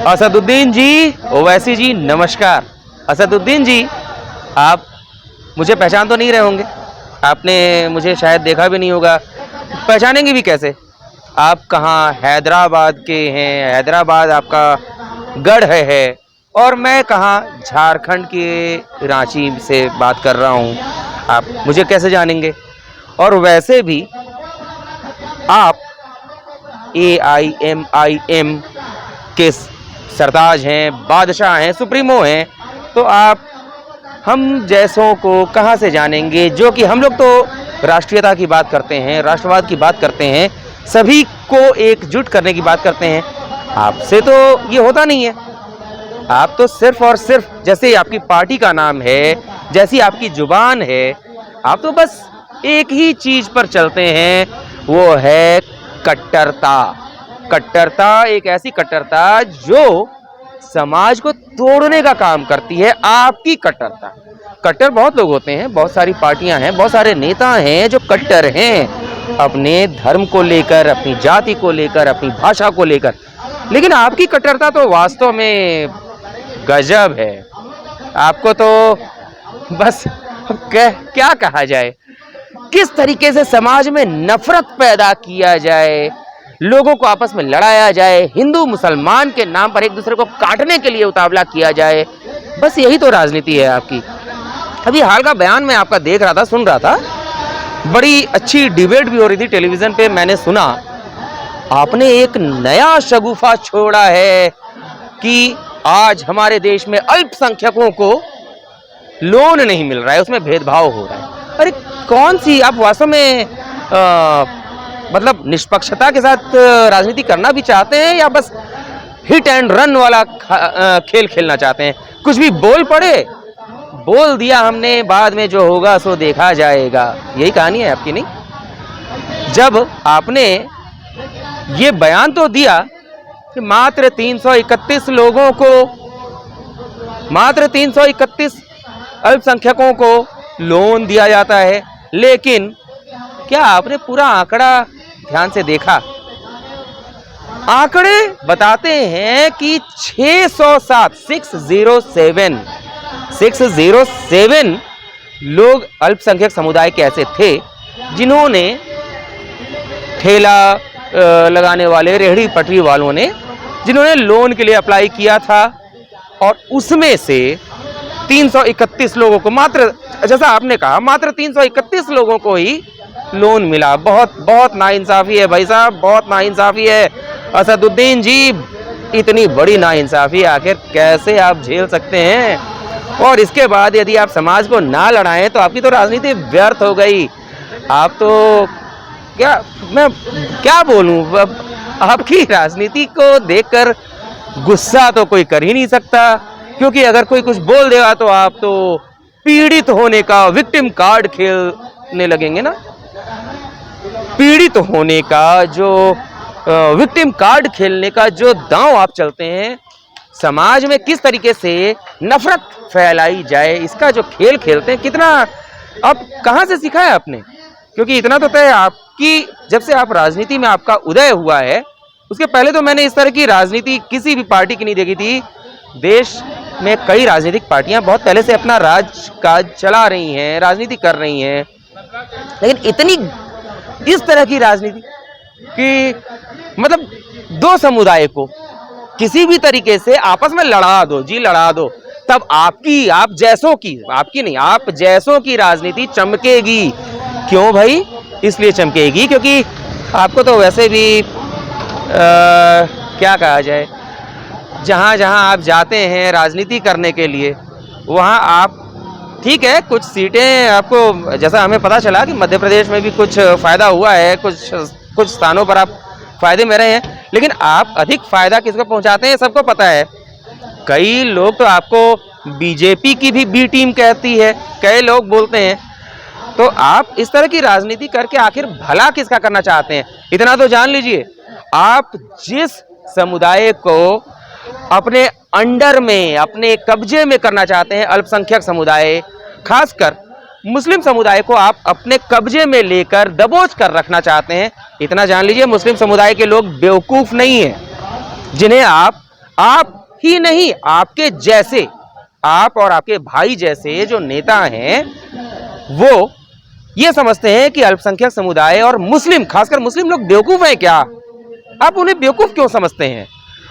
असदुद्दीन जी, ओवैसी जी, नमस्कार। असदुद्दीन जी, आप मुझे पहचान तो नहीं रहे होंगे, आपने मुझे शायद देखा भी नहीं होगा, पहचानेंगे भी कैसे? आप कहाँ हैदराबाद के हैं, हैदराबाद आपका गढ़ है और मैं कहाँ झारखंड के रांची से बात कर रहा हूँ, आप मुझे कैसे जानेंगे? और वैसे भी आप AIMIM के सरताज हैं, बादशाह हैं, सुप्रीमो हैं, तो आप हम जैसों को कहाँ से जानेंगे? जो कि हम लोग तो राष्ट्रीयता की बात करते हैं, राष्ट्रवाद की बात करते हैं, सभी को एकजुट करने की बात करते हैं। आपसे तो ये होता नहीं है। आप तो सिर्फ और सिर्फ जैसे आपकी पार्टी का नाम है, जैसी आपकी जुबान है, आप तो बस एक ही चीज पर चलते हैं, वो है कट्टरता। कट्टरता, एक ऐसी कट्टरता जो समाज को तोड़ने का काम करती है। आपकी कट्टरता, कट्टर बहुत लोग होते हैं, बहुत सारी पार्टियां हैं, बहुत सारे नेता हैं जो कट्टर हैं अपने धर्म को लेकर, अपनी जाति को लेकर, अपनी भाषा को लेकर। लेकिन आपकी कट्टरता तो वास्तव में गजब है। आपको तो बस क्या कहा जाए, किस तरीके से समाज में नफरत पैदा किया जाए, लोगों को आपस में लड़ाया जाए, हिंदू मुसलमान के नाम पर एक दूसरे को काटने के लिए उतावला किया जाए, बस यही तो राजनीति है आपकी। अभी हाल का बयान मैं आपका देख रहा था, सुन रहा था, बड़ी अच्छी डिबेट भी हो रही थी टेलीविजन पे। मैंने सुना आपने एक नया शगुफा छोड़ा है कि आज हमारे देश में अल्पसंख्यकों को लोन नहीं मिल रहा है, उसमें भेदभाव हो रहा है। अरे कौन सी, आप वास्तव में मतलब निष्पक्षता के साथ राजनीति करना भी चाहते हैं या बस हिट एंड रन वाला खेल खेलना चाहते हैं? कुछ भी बोल पड़े, बोल दिया हमने, बाद में जो होगा सो देखा जाएगा, यही कहानी है आपकी, नहीं? जब आपने ये बयान तो दिया कि मात्र 331 लोगों को, मात्र 331 अल्पसंख्यकों को लोन दिया जाता है, लेकिन क्या आपने पूरा आंकड़ा ध्यान से देखा? आंकड़े बताते हैं कि 607 लोग अल्पसंख्यक समुदाय के ऐसे थे जिन्होंने, ठेला लगाने वाले, रेहड़ी पटरी वालों ने, जिन्होंने लोन के लिए अप्लाई किया था, और उसमें से 331 लोगों को, मात्र जैसा आपने कहा, मात्र 331 लोगों को ही लोन मिला। बहुत बहुत नाइंसाफी है भाई साहब, बहुत नाइंसाफी है। असदुद्दीन जी, इतनी बड़ी नाइंसाफी आखिर कैसे आप झेल सकते हैं? और इसके बाद यदि आप समाज को ना लड़ाएं तो आपकी तो राजनीति व्यर्थ हो गई। आप तो मैं क्या बोलूं, आपकी राजनीति को देखकर गुस्सा तो कोई कर ही नहीं सकता, क्योंकि अगर कोई कुछ बोल देगा तो आप तो पीड़ित होने का विक्टिम कार्ड खेलने लगेंगे ना। पीड़ित होने का जो विक्टिम कार्ड खेलने का जो दांव आप चलते हैं, समाज में किस तरीके से नफरत फैलाई जाए, इसका जो खेल खेलते हैं, कितना अब कहां से सीखा है आपने? क्योंकि इतना तो तय आपकी, जब से आप राजनीति में आपका उदय हुआ है, उसके पहले तो मैंने इस तरह की राजनीति किसी भी पार्टी की नहीं देखी थी। देश में कई राजनीतिक पार्टियां बहुत पहले से अपना राजकाज चला रही हैं, राजनीति कर रही हैं, लेकिन इतनी इस तरह की राजनीति कि मतलब दो समुदाय को किसी भी तरीके से आपस में लड़ा दो, जी लड़ा दो, तब आपकी, आप जैसों की, आपकी नहीं, आप जैसों की राजनीति चमकेगी। क्यों भाई? इसलिए चमकेगी क्योंकि आपको तो वैसे भी क्या कहा जाए, जहाँ जहाँ आप जाते हैं राजनीति करने के लिए, वहाँ आप, ठीक है, कुछ सीटें आपको, जैसा हमें पता चला कि मध्य प्रदेश में भी कुछ फ़ायदा हुआ है, कुछ स्थानों पर आप फ़ायदे में रहे हैं, लेकिन आप अधिक फ़ायदा किसको पहुँचाते हैं सबको पता है। कई लोग तो आपको बीजेपी की भी बी टीम कहती है, कई लोग बोलते हैं। तो आप इस तरह की राजनीति करके आखिर भला किसका करना चाहते हैं? इतना तो जान लीजिए, आप जिस समुदाय को अपने अंडर में, अपने कब्जे में करना चाहते हैं, अल्पसंख्यक समुदाय, खासकर मुस्लिम समुदाय को आप अपने कब्जे में लेकर दबोच कर रखना चाहते हैं, इतना जान लीजिए मुस्लिम समुदाय के लोग बेवकूफ़ नहीं हैं, जिन्हें आप आप ही नहीं, आपके जैसे, आप और आपके भाई जैसे जो नेता हैं वो ये समझते हैं कि अल्पसंख्यक समुदाय और मुस्लिम, खासकर मुस्लिम लोग बेवकूफ हैं क्या? आप उन्हें बेवकूफ क्यों समझते हैं?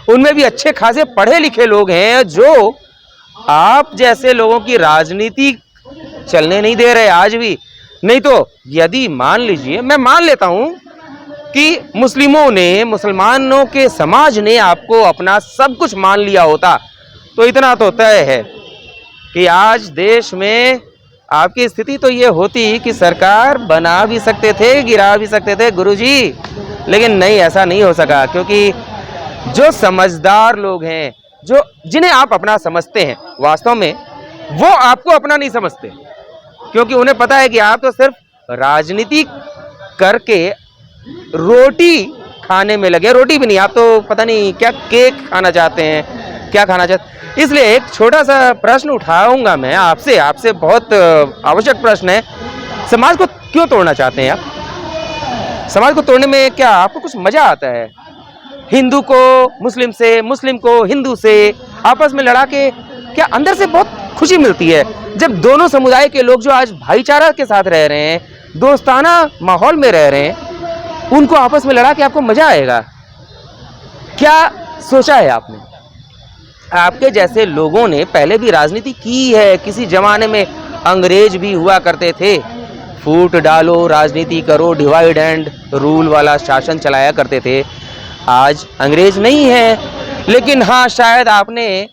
उनमें भी अच्छे खासे पढ़े लिखे लोग हैं जो आप जैसे लोगों की राजनीति चलने नहीं दे रहे आज भी। नहीं तो यदि मान लीजिए, मैं मान लेता हूं कि मुस्लिमों ने, मुसलमानों के समाज ने आपको अपना सब कुछ मान लिया होता तो इतना तो तय है कि आज देश में आपकी स्थिति तो ये होती कि सरकार बना भी सकते थे, गिरा भी सकते थे गुरुजी, लेकिन नहीं, ऐसा नहीं हो सका क्योंकि जो समझदार लोग हैं, जो जिन्हें आप अपना समझते हैं, वास्तव में वो आपको अपना नहीं समझते क्योंकि उन्हें पता है कि आप तो सिर्फ राजनीति करके रोटी खाने में लगे। रोटी भी नहीं, आप तो पता नहीं क्या केक खाना चाहते हैं, क्या खाना चाहते हैं। इसलिए एक छोटा सा प्रश्न उठाऊंगा मैं आपसे, आपसे बहुत आवश्यक प्रश्न है। समाज को क्यों तोड़ना चाहते हैं आप? समाज को तोड़ने में क्या आपको कुछ मजा आता है? हिंदू को मुस्लिम से, मुस्लिम को हिंदू से आपस में लड़ा के क्या अंदर से बहुत खुशी मिलती है? जब दोनों समुदाय के लोग जो आज भाईचारा के साथ रह रहे हैं, दोस्ताना माहौल में रह रहे हैं, उनको आपस में लड़ा के आपको मजा आएगा? क्या सोचा है आपने? आपके जैसे लोगों ने पहले भी राजनीति की है। किसी जमाने में अंग्रेज भी हुआ करते थे, फूट डालो, राजनीति करो, डिवाइड एंड रूल वाला शासन चलाया करते थे। आज अंग्रेज नहीं है, लेकिन हाँ, शायद आपने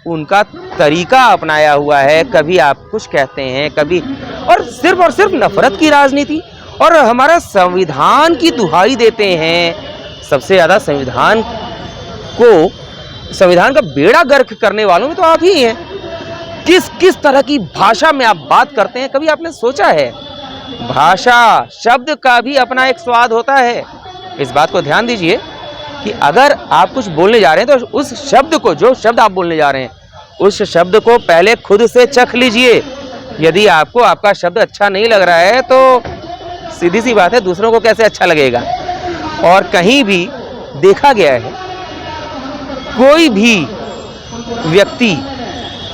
उनका तरीका अपनाया हुआ है। कभी आप कुछ कहते हैं, कभी और सिर्फ नफरत की राजनीति, और हमारा संविधान की दुहाई देते हैं। सबसे ज़्यादा संविधान का बेड़ा गर्क करने वालों में तो आप ही हैं। किस तरह की भाषा में आप बात करते हैं, कभी आपने सोचा है? भाषा, शब्द का भी अपना एक स्वाद होता है। इस बात को ध्यान दीजिए कि अगर आप कुछ बोलने जा रहे हैं तो उस शब्द को, जो शब्द आप बोलने जा रहे हैं, उस शब्द को पहले खुद से चख लीजिए। यदि आपको आपका शब्द अच्छा नहीं लग रहा है तो सीधी सी बात है, दूसरों को कैसे अच्छा लगेगा? और कहीं भी देखा गया है, कोई भी व्यक्ति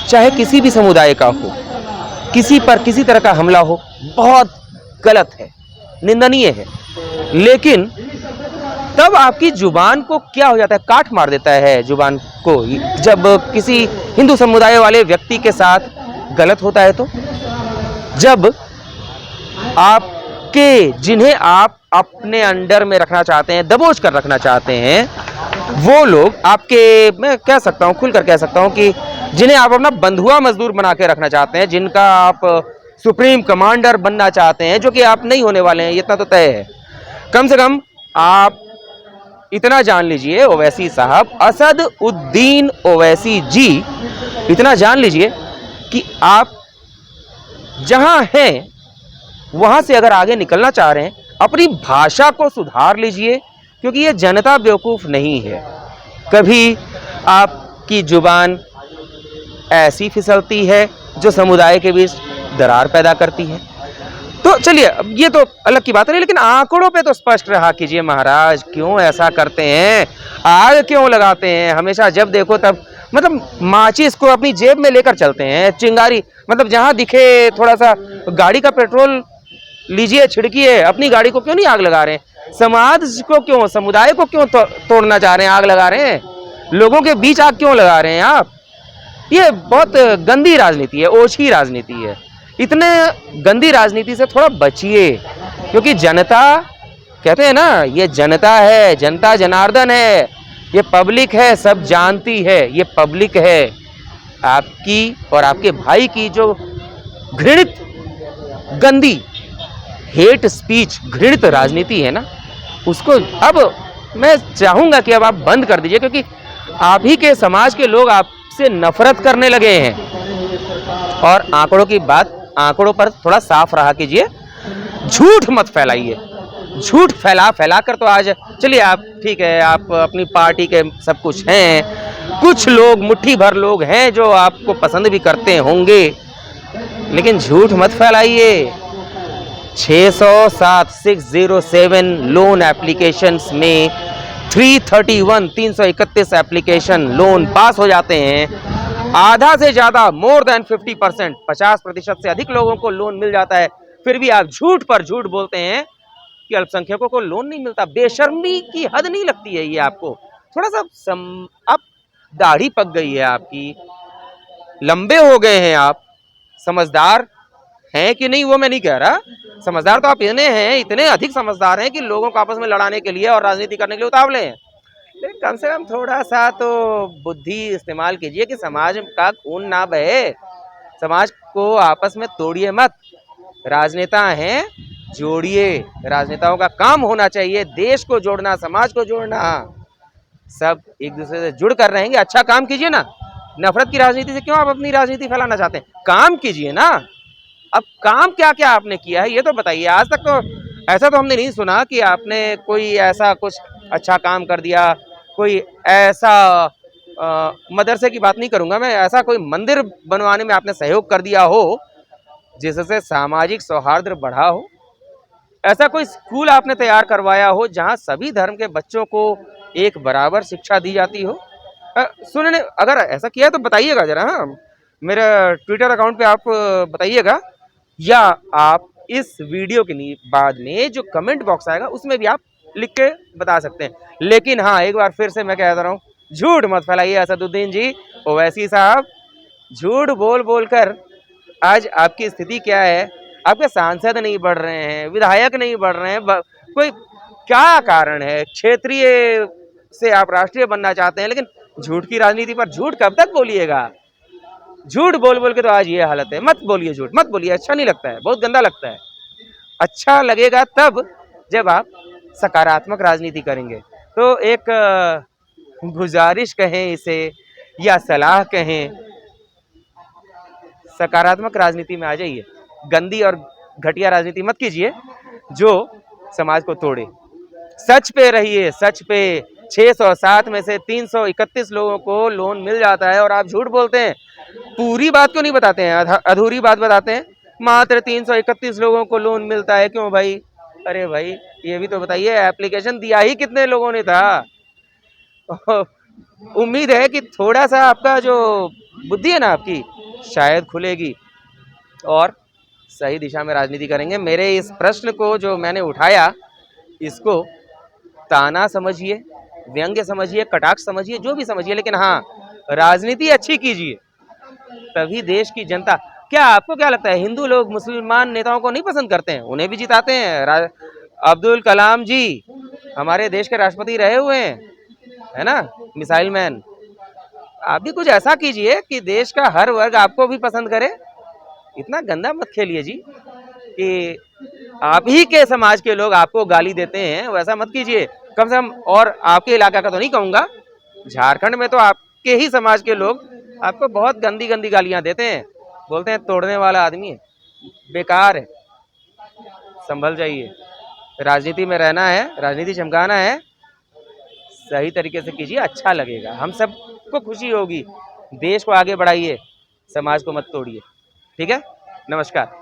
चाहे किसी भी समुदाय का हो, किसी पर किसी तरह का हमला हो, बहुत गलत है, निंदनीय है। लेकिन तब आपकी जुबान को क्या हो जाता है? काट मार देता है जुबान को। जब किसी हिंदू समुदाय वाले व्यक्ति के साथ गलत होता है तो जब आपके, जिन्हें आप अपने अंडर में रखना चाहते हैं, दबोच कर रखना चाहते हैं, वो लोग आपके, मैं कह सकता हूँ, खुलकर कह सकता हूँ कि जिन्हें आप अपना बंधुआ मजदूर बना के रखना चाहते हैं, जिनका आप सुप्रीम कमांडर बनना चाहते हैं, जो कि आप नहीं होने वाले हैं, इतना तो तय है। कम से कम आप इतना जान लीजिए, ओवैसी साहब, असद उद्दीन ओवैसी जी, इतना जान लीजिए कि आप जहां हैं वहां से अगर आगे निकलना चाह रहे हैं, अपनी भाषा को सुधार लीजिए, क्योंकि ये जनता बेवकूफ़ नहीं है। कभी आपकी जुबान ऐसी फिसलती है जो समुदाय के बीच दरार पैदा करती है। तो चलिए, अब ये तो अलग की बात है, लेकिन आंकड़ों पे तो स्पष्ट रहा कीजिए महाराज। क्यों ऐसा करते हैं? आग क्यों लगाते हैं हमेशा? जब देखो तब, मतलब माचिस को अपनी जेब में लेकर चलते हैं, चिंगारी, मतलब जहां दिखे थोड़ा सा गाड़ी का पेट्रोल लीजिए, छिड़किए। अपनी गाड़ी को क्यों नहीं आग लगा रहे हैं? समाज को क्यों, समुदाय को क्यों तोड़ना चाह रहे हैं, आग लगा रहे हैं? लोगों के बीच आग क्यों लगा रहे हैं आप? ये बहुत गंदी राजनीति है, ओछी राजनीति है। इतने गंदी राजनीति से थोड़ा बचिए, क्योंकि जनता, कहते हैं ना, ये जनता है, जनता जनार्दन है, ये पब्लिक है, सब जानती है, ये पब्लिक है। आपकी और आपके भाई की जो घृणित, गंदी, हेट स्पीच, घृणित राजनीति है ना, उसको अब मैं चाहूंगा कि अब आप बंद कर दीजिए, क्योंकि आप ही के समाज के लोग आपसे नफरत करने लगे हैं। और आंकड़ों की बात, आंकड़ों पर थोड़ा साफ रहा कीजिए, झूठ मत फैलाइए। झूठ फैला कर तो आज, चलिए आप ठीक है, आप अपनी पार्टी के सब कुछ हैं, कुछ लोग, मुट्ठी भर लोग हैं जो आपको पसंद भी करते होंगे, लेकिन झूठ मत फैलाइए। 607 607 लोन एप्लीकेशंस में 331 एप्लीकेशन लोन पास हो जाते हैं। आधा से ज़्यादा मोर देन 50%, 50% से अधिक लोगों को लोन मिल जाता है। फिर भी आप झूठ पर झूठ बोलते हैं कि अल्पसंख्यकों को लोन नहीं मिलता। बेशर्मी की हद नहीं लगती है ये आपको? थोड़ा सा अब दाढ़ी पक गई है आपकी, लंबे हो गए हैं आप। समझदार हैं कि नहीं वो मैं नहीं कह रहा, समझदार तो आप इतने अधिक समझदार हैं कि लोगों को आपस में लड़ाने के लिए और राजनीति करने के लिए उतावले हैं। लेकिन कम से कम थोड़ा सा तो बुद्धि इस्तेमाल कीजिए कि समाज का खून ना बहे, समाज को आपस में तोड़िए मत। राजनेता हैं, जोड़िए। राजनेताओं का काम होना चाहिए देश को जोड़ना, समाज को जोड़ना। सब एक दूसरे से जुड़ कर रहेंगे, अच्छा काम कीजिए ना। नफरत की राजनीति से क्यों आप अपनी राजनीति फैलाना चाहते हैं? काम कीजिए ना। अब काम क्या क्या आपने किया है ये तो बताइए। आज तक तो ऐसा तो हमने नहीं सुना कि आपने कोई ऐसा कुछ अच्छा काम कर दिया, कोई ऐसा मदरसे की बात नहीं करूंगा मैं, ऐसा कोई मंदिर बनवाने में आपने सहयोग कर दिया हो जिससे सामाजिक सौहार्द बढ़ा हो। ऐसा कोई स्कूल आपने तैयार करवाया हो जहां सभी धर्म के बच्चों को एक बराबर शिक्षा दी जाती हो। सुनने अगर ऐसा किया तो बताइएगा जरा। हाँ, मेरे ट्विटर अकाउंट पे आप बताइएगा, या आप इस वीडियो के बाद में जो कमेंट बॉक्स आएगा उसमें भी आप लिख के बता सकते हैं। लेकिन हाँ, एक बार फिर से मैं कहता रहा हूँ, झूठ मत फैलाइए असदुद्दीन जी, ओवैसी साहब। झूठ बोल बोल कर आज आपकी स्थिति क्या है? आपके सांसद नहीं बढ़ रहे हैं, विधायक नहीं बढ़ रहे हैं, कोई क्या कारण है? क्षेत्रीय से आप राष्ट्रीय बनना चाहते हैं, लेकिन झूठ की राजनीति पर झूठ कब तक बोलिएगा? झूठ बोल बोल के तो आज ये हालत है। मत बोलिए झूठ, मत बोलिए, अच्छा नहीं लगता है, बहुत गंदा लगता है। अच्छा लगेगा तब जब आप सकारात्मक राजनीति करेंगे। तो एक गुजारिश कहें इसे या सलाह कहें, सकारात्मक राजनीति में आ जाइए। गंदी और घटिया राजनीति मत कीजिए जो समाज को तोड़े। सच पे रहिए, सच पे। 607 में से 331 लोगों को लोन मिल जाता है और आप झूठ बोलते हैं। पूरी बात क्यों नहीं बताते हैं, अधूरी बात बताते हैं। मात्र 331 लोगों को लोन मिलता है, क्यों भाई? अरे भाई ये भी तो बताइए, एप्लीकेशन दिया ही कितने लोगों ने था? उम्मीद है कि थोड़ा सा आपका जो बुद्धि है ना आपकी, शायद खुलेगी और सही दिशा में राजनीति करेंगे। मेरे इस प्रश्न को जो मैंने उठाया, इसको ताना समझिए, व्यंग्य समझिए, कटाक्ष समझिए, जो भी समझिए, लेकिन हाँ, राजनीति अच्छी कीजिए, तभी देश की जनता। क्या आपको क्या लगता है, हिंदू लोग मुसलमान नेताओं को नहीं पसंद करते हैं? उन्हें भी जिताते हैं। अब्दुल कलाम जी हमारे देश के राष्ट्रपति रहे हुए हैं, है ना, मिसाइल मैन। आप भी कुछ ऐसा कीजिए कि देश का हर वर्ग आपको भी पसंद करे। इतना गंदा मत खेलिए जी कि आप ही के समाज के लोग आपको गाली देते हैं, वैसा मत कीजिए। कम से कम, और आपके इलाका का तो नहीं कहूँगा, झारखंड में तो आपके ही समाज के लोग आपको बहुत गंदी गंदी गालियां देते हैं, बोलते हैं तोड़ने वाला आदमी है, बेकार है। संभल जाइए, राजनीति में रहना है, राजनीति चमकाना है, सही तरीके से कीजिए, अच्छा लगेगा, हम सबको खुशी होगी। देश को आगे बढ़ाइए, समाज को मत तोड़िए। ठीक है, नमस्कार।